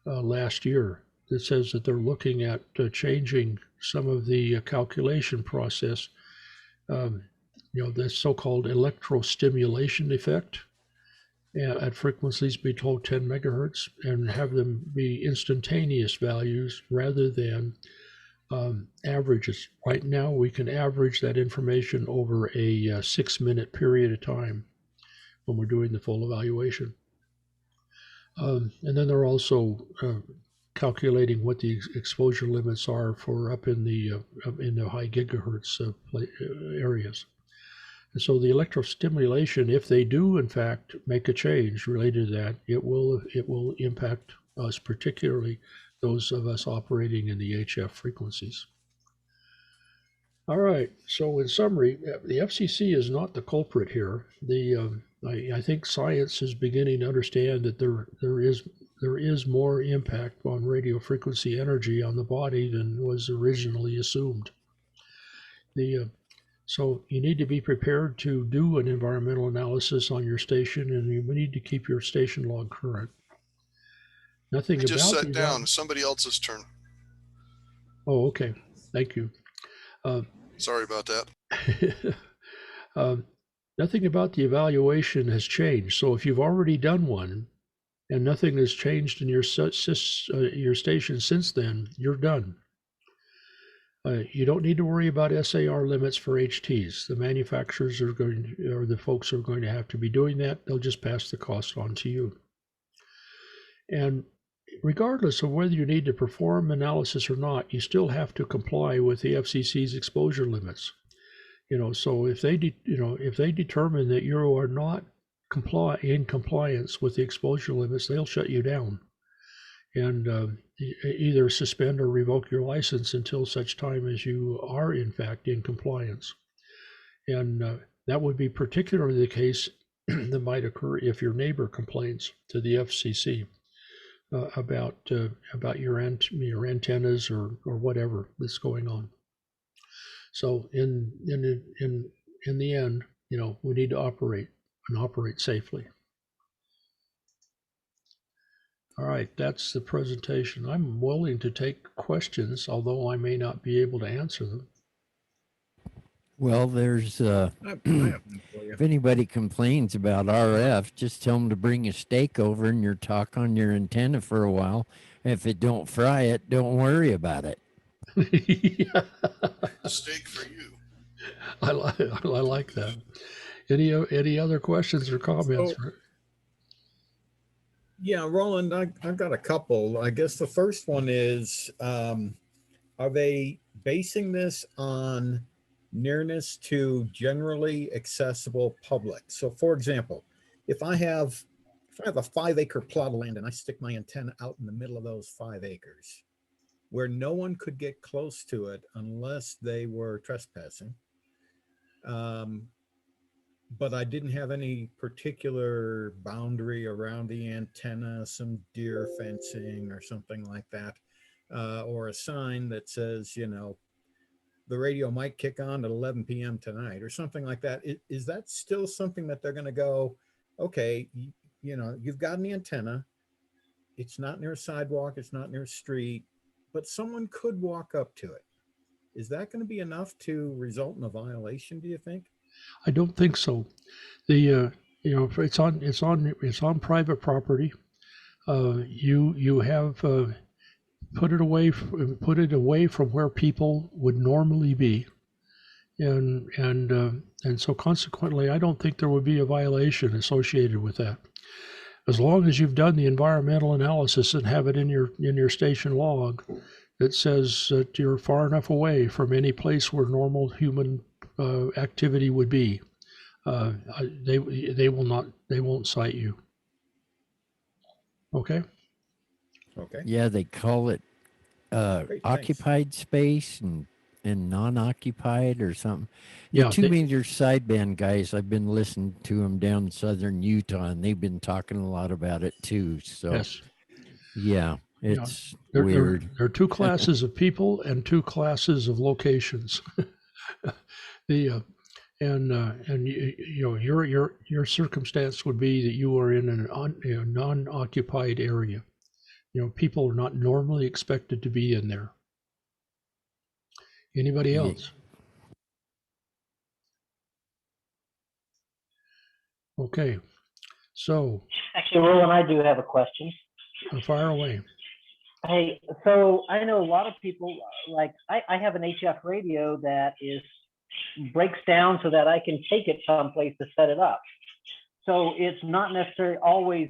S1: last year that says that they're looking at changing some of the calculation process. The so-called electrostimulation effect at frequencies below 10 megahertz and have them be instantaneous values rather than averages. Right now, we can average that information over a 6-minute period of time when we're doing the full evaluation. And then they're also calculating what the exposure limits are for up in the high gigahertz areas. And so the electrostimulation, if they do in fact make a change related to that, it will impact us, particularly those of us operating in the HF frequencies. All right. So in summary, the FCC is not the culprit here. I think science is beginning to understand that there is more impact on radio frequency energy on the body than was originally assumed. So you need to be prepared to do an environmental analysis on your station, and you need to keep your station log current. Nothing about
S2: just sat down. It's somebody else's turn.
S1: Oh, okay. Thank you.
S2: Sorry about that.
S1: Nothing about the evaluation has changed. So if you've already done one and nothing has changed in your station since then, you're done. You don't need to worry about SAR limits for HTs. The manufacturers or the folks are going to have to be doing that. They'll just pass the cost on to you. And regardless of whether you need to perform analysis or not, you still have to comply with the FCC's exposure limits. So if they determine that you are not in compliance with the exposure limits, they'll shut you down and either suspend or revoke your license until such time as you are in fact in compliance. And that would be particularly the case that might occur if your neighbor complains to the FCC about your antennas or whatever that's going on. So in the end, we need to operate safely. All right, that's the presentation. I'm willing to take questions, although I may not be able to answer them.
S4: Well, there's if anybody complains about RF, just tell them to bring a steak over and your talk on your antenna for a while. If it don't fry it, don't worry about it.
S2: Steak for you.
S1: I like that. Any other questions or comments?
S10: Yeah, Roland, I've got a couple. I guess the first one is, are they basing this on nearness to generally accessible public? So for example, if I have a 5-acre plot of land and I stick my antenna out in the middle of those 5 acres where no one could get close to it unless they were trespassing, but I didn't have any particular boundary around the antenna, some deer fencing or something like that, or a sign that says, the radio might kick on at 11 p.m. tonight or something like that. Is that still something that they're going to go, okay, you've got an antenna. It's not near a sidewalk. It's not near a street, but someone could walk up to it. Is that going to be enough to result in a violation, do you think?
S1: I don't think so. It's on private property. You have put it away from where people would normally be, and so consequently, I don't think there would be a violation associated with that, as long as you've done the environmental analysis and have it in your station log that says that you're far enough away from any place where normal human activity would be. They won't cite you. Okay.
S10: Okay.
S4: Yeah, they call it
S10: Great, thanks.
S4: occupied space and non-occupied or something. The
S1: Yeah,
S4: two major sideband guys, I've been listening to them down in southern Utah, and they've been talking a lot about it too. So
S1: yes.
S4: yeah,
S1: Yeah.
S4: it's
S1: There
S4: weird.
S1: are two classes of people and two classes of locations. The and you know your circumstance would be that you are in a non-occupied area. You know, people are not normally expected to be in there. Anybody
S4: Yeah.
S1: else? Okay, so
S12: Actually, Roland, I do have a question.
S1: fire away.
S12: Hey, so I know a lot of people, like I have an HF radio that breaks down so that I can take it someplace to set it up. So it's not necessarily always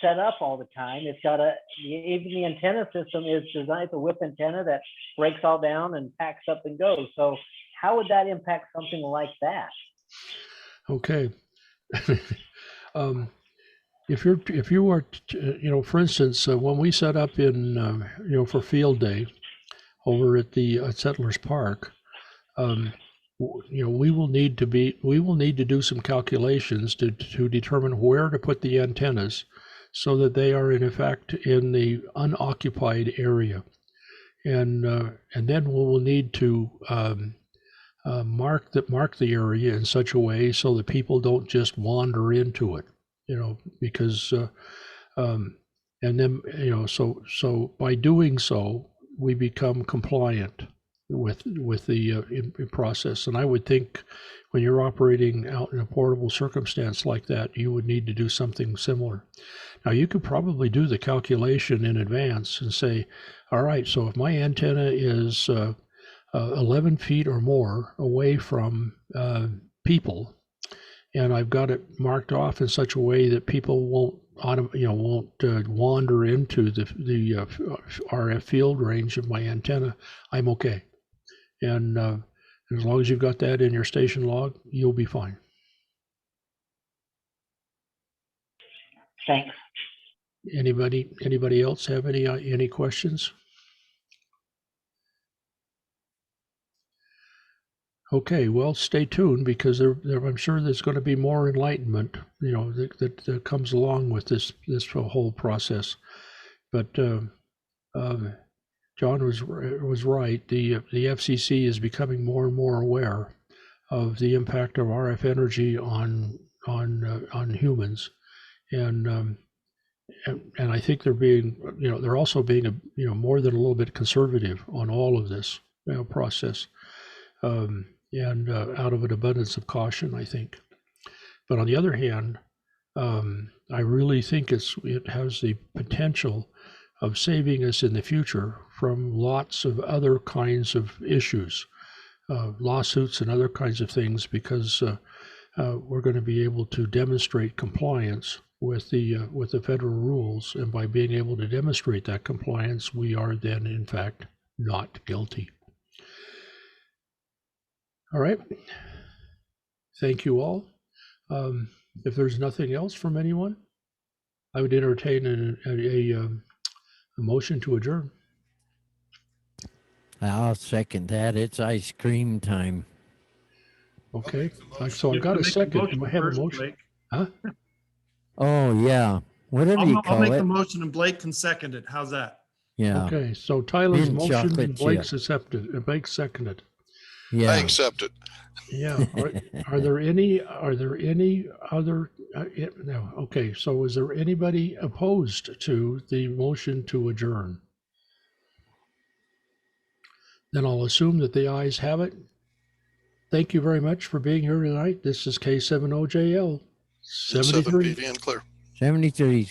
S12: set up all the time. It's got even the antenna system is designed, it's a whip antenna that breaks all down and packs up and goes. So how would that impact something like that?
S1: Okay. If you are, you know, for instance, when we set up in, you know, for field day over at the Settlers Park, you know, we will need to do some calculations to determine where to put the antennas so that they are in effect in the unoccupied area, and then we will need to mark the area in such a way so that people don't just wander into it, you know, because and then, you know, so by doing so we become compliant with the process. And I would think when you're operating out in a portable circumstance like that, you would need to do something similar. Now you could probably do the calculation in advance and say, all right, so if my antenna is 11 feet or more away from people, and I've got it marked off in such a way that people won't wander into the RF field range of my antenna, I'm okay. And as long as you've got that in your station log, you'll be fine.
S12: Thanks.
S1: Anybody else have any questions? Okay, well, stay tuned because I'm sure there's going to be more enlightenment, you know, that comes along with this whole process. But John was right. The FCC is becoming more and more aware of the impact of RF energy on humans, and I think they're also being more than a little bit conservative on all of this process. And out of an abundance of caution, I think. But on the other hand, I really think it has the potential of saving us in the future from lots of other kinds of issues, lawsuits and other kinds of things, because we're going to be able to demonstrate compliance with the federal rules, and by being able to demonstrate that compliance, we are then in fact not guilty. All right. Thank you all. If there's nothing else from anyone, I would entertain a motion to adjourn.
S4: I'll second that. It's ice cream time.
S1: Okay. So I've got a second. Do I have a motion?
S8: Blake.
S1: Huh?
S4: Oh, yeah. Whatever you
S8: I'll
S4: call
S8: make
S4: it.
S8: the motion and Blake can second it. How's that?
S4: Yeah.
S1: Okay. So Tyler's
S4: Mint
S1: motion
S4: chocolate
S1: and Blake's
S4: chip.
S1: accepted. Blake's seconded.
S4: Yeah.
S2: I accept it.
S1: Yeah. Are there any other? No. Okay. So is there anybody opposed to the motion to adjourn? Then I'll assume that the ayes have it. Thank you very much for being here tonight. This is K7OJL 73.
S2: 7 PV and clear.
S4: 73.